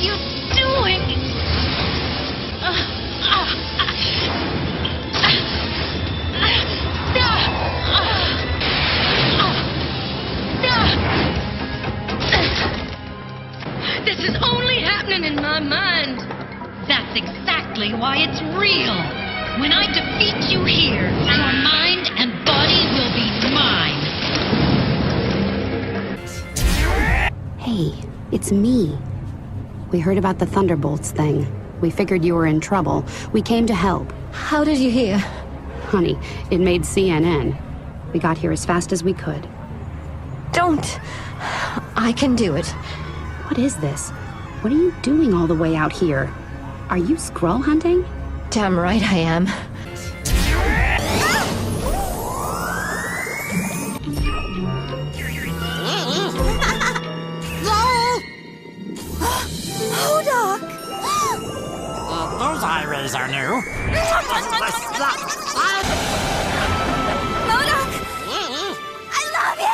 you doing? This is only happening in my mind. That's exactly why it's real. When I defeat you here, your mind and body will be mine. Hey, it's me. We heard about the Thunderbolts thing. We figured you were in trouble. We came to help. How did you hear? Honey, it made CNN. We got here as fast as we could. Don't. I can do it. What is this? What are you doing all the way out here? Are you Skrull hunting? Damn right I am. Those eye rays are new. Modok! I love you!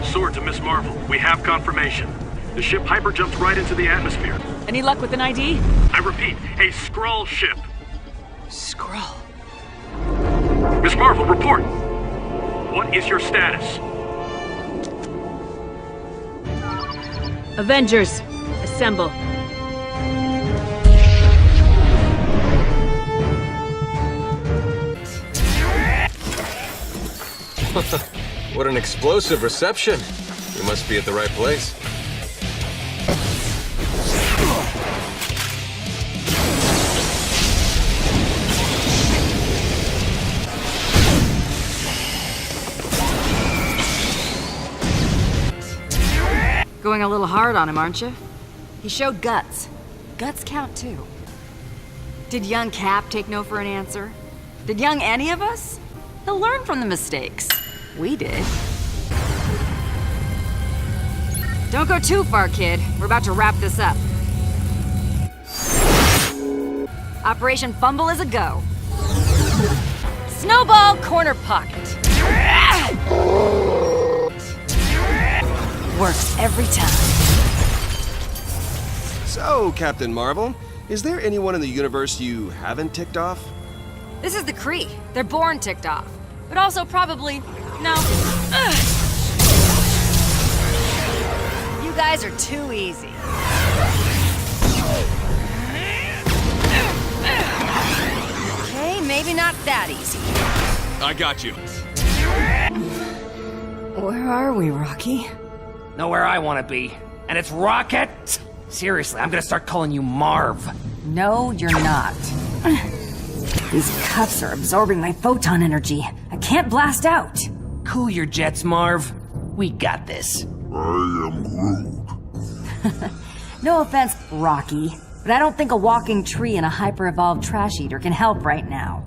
S.W.O.R.D to Miss Marvel. We have confirmation. The ship hyper-jumped right into the atmosphere. Any luck with an ID? I repeat, a Skrull ship. Skrull. Miss Marvel, report! What is your status? Avengers, assemble. What an explosive reception. We must be at the right place. Going a little hard on him, aren't you? He showed guts. Guts count too. Did young Cap take no for an answer? Did young any of us? He'll learn from the mistakes. We did. Don't go too far, kid. We're about to wrap this up. Operation Fumble is a go. Snowball corner pocket. Works every time. So, Captain Marvel, is there anyone in the universe you haven't ticked off? This is the Kree. They're born ticked off. But also probably... no. Ugh. You guys are too easy. Okay, maybe not that easy. I got you. Where are we, Rocky? Know where I want to be. And it's Rocket? Seriously, I'm gonna start calling you Marv. No, you're not. These cuffs are absorbing my photon energy. I can't blast out. Cool your jets, Marv. We got this. I am Groot. No offense, Rocky, but I don't think a walking tree and a hyper-evolved trash eater can help right now.